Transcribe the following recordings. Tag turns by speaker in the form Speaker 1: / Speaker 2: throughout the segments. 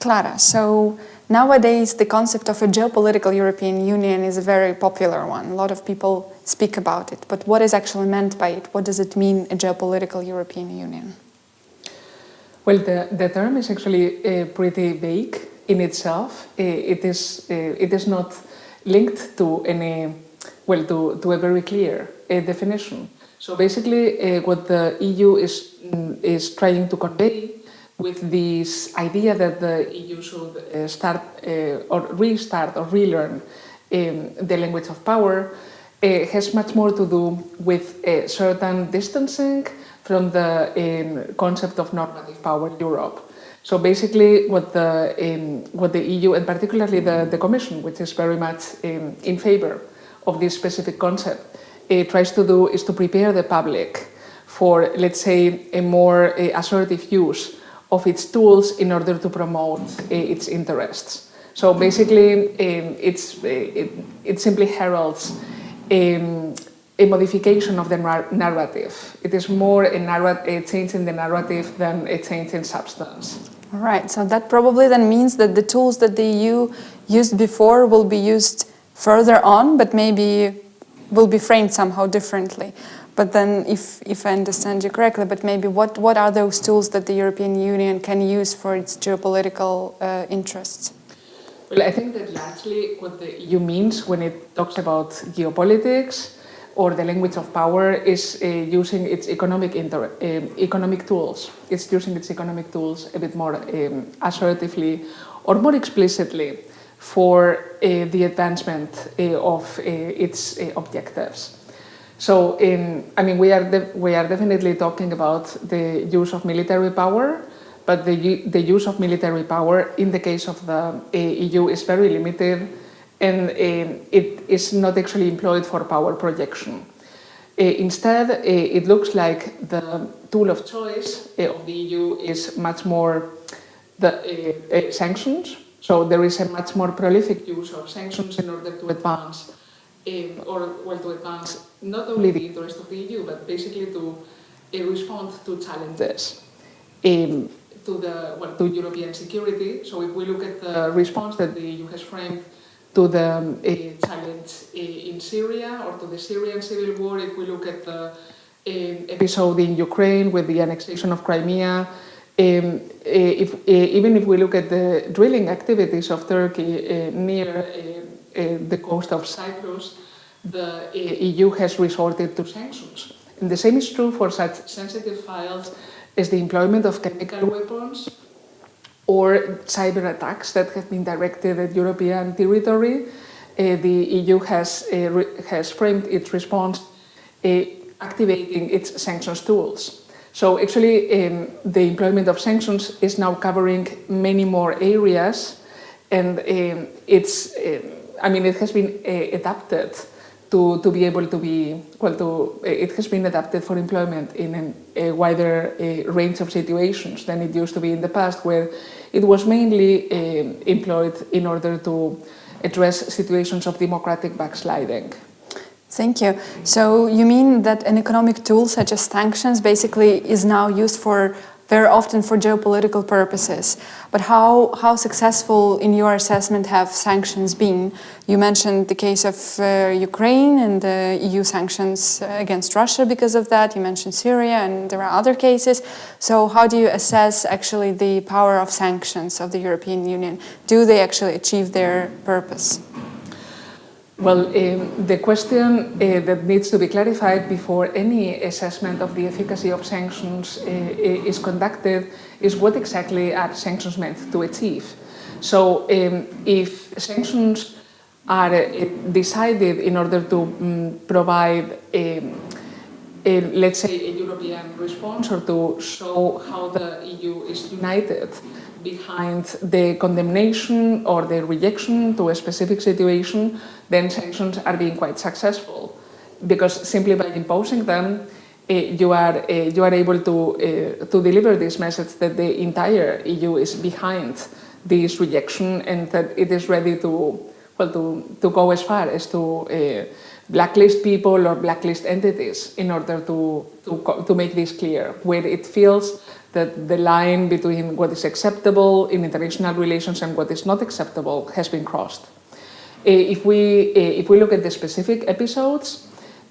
Speaker 1: Clara, so nowadays the concept of a geopolitical European Union is a very popular one. A lot of people speak about it, but what is actually meant by it? What does it mean, a geopolitical European Union?
Speaker 2: Well, the term is actually pretty vague in itself. It is not linked to any, well, to a very clear definition. So basically, what the EU is trying to convey with this idea that the EU should start or restart or relearn the language of power has much more to do with a certain distancing from the concept of normative power in Europe. So basically what the EU, and particularly the Commission, which is very much in favor of this specific concept, tries to do is to prepare the public for, let's say, a more assertive use of its tools in order to promote its interests. So basically, it simply heralds a modification of the narrative. It is more a change in the narrative than a change in substance.
Speaker 1: All right, so that probably then means that the tools that the EU used before will be used further on, but maybe will be framed somehow differently. But then, if I understand you correctly, but maybe what are those tools that the European Union can use for its geopolitical interests?
Speaker 2: Well, I think that largely what the EU means when it talks about geopolitics or the language of power is using its economic tools. It's using its economic tools a bit more assertively or more explicitly for the advancement of its objectives. So, I mean, we are definitely talking about the use of military power, but the use of military power in the case of the EU is very limited, and it is not actually employed for power projection. Instead, it looks like the tool of choice of the EU is much more the sanctions. So there is a much more prolific use of sanctions in order to advance, to advance not only the interest of the EU, but basically to respond to challenges to European security. So if we look at the response that the EU has framed to the challenge in Syria or to the Syrian civil war, if we look at the episode in Ukraine with the annexation of Crimea, even if we look at the drilling activities of Turkey near the coast of Cyprus, the EU has resorted to sanctions. And the same is true for such sensitive files as the employment of chemical weapons or cyber attacks that have been directed at European territory. The EU has framed its response activating its sanctions tools. So actually, the employment of sanctions is now covering many more areas, and it has been adapted to be able to be, it has been adapted for employment in a wider range of situations than it used to be in the past, where it was mainly employed in order to address situations of democratic backsliding.
Speaker 1: Thank you. So you mean that an economic tool such as sanctions basically is now used very often for geopolitical purposes. But how successful, in your assessment, have sanctions been? You mentioned the case of Ukraine and the EU sanctions against Russia because of that. You mentioned Syria, and there are other cases. So how do you assess actually the power of sanctions of the European Union? Do they actually achieve their purpose?
Speaker 2: Well, the question that needs to be clarified before any assessment of the efficacy of sanctions is conducted is what exactly are sanctions meant to achieve. So if sanctions are decided in order to provide, let's say, a European response, or to show how the EU is united behind the condemnation or the rejection to a specific situation, then sanctions are being quite successful, because simply by imposing them, you are able to deliver this message that the entire EU is behind this rejection, and that it is ready to go as far as to blacklist people or blacklist entities in order to make this clear, where it feels that the line between what is acceptable in international relations and what is not acceptable has been crossed. If we look at the specific episodes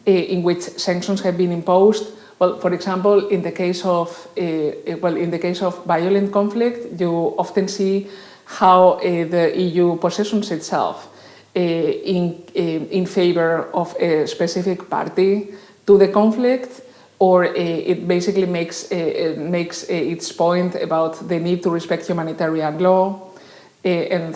Speaker 2: in which sanctions have been imposed, well, for example, in the case of violent conflict, you often see how the EU positions itself in favor of a specific party to the conflict, or it basically makes its point about the need to respect humanitarian law and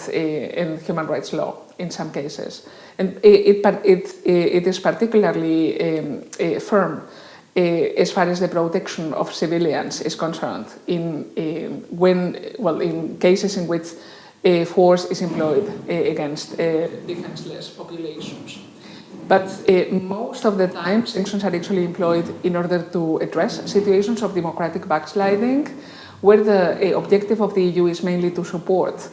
Speaker 2: human rights law in some cases. And it is particularly firm as far as the protection of civilians is concerned in cases in which force is employed against defenseless populations. But most of the time, sanctions are actually employed in order to address situations of democratic backsliding, where the objective of the EU is mainly to support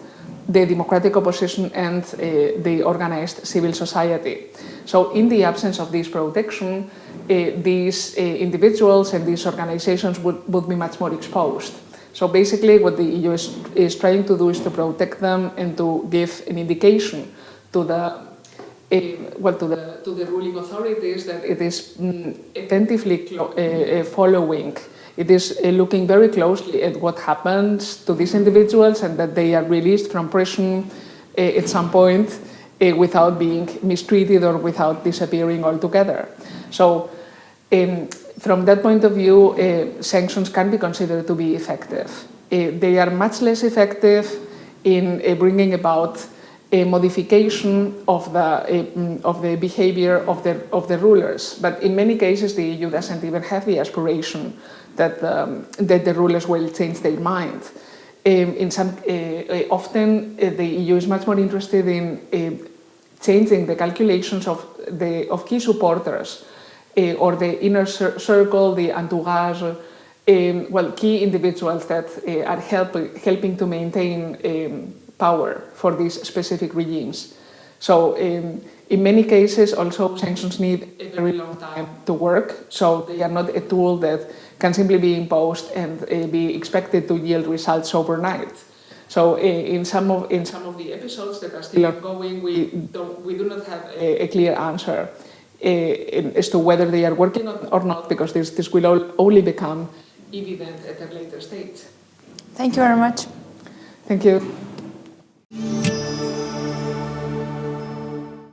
Speaker 2: the democratic opposition and the organized civil society. So in the absence of this protection, these individuals and these organizations would be much more exposed. So basically what the EU is trying to do is to protect them and to give an indication to the to the ruling authorities that it is attentively following. It is looking very closely at what happens to these individuals and that they are released from prison at some point without being mistreated or without disappearing altogether. So from that point of view, sanctions can be considered to be effective. They are much less effective in bringing about a modification of the behavior of the rulers. But in many cases, the EU doesn't even have the aspiration that the rulers will change their mind. Often, the EU is much more interested in changing the calculations of key supporters or the inner circle, the entourage, key individuals that are helping to maintain power for these specific regimes. So in many cases also sanctions need a very long time to work, so they are not a tool that can simply be imposed and be expected to yield results overnight. So in some of the episodes that are still ongoing, we do not have a clear answer as to whether they are working or not, because this will only become evident at a later stage.
Speaker 1: Thank you very much.
Speaker 2: Thank you.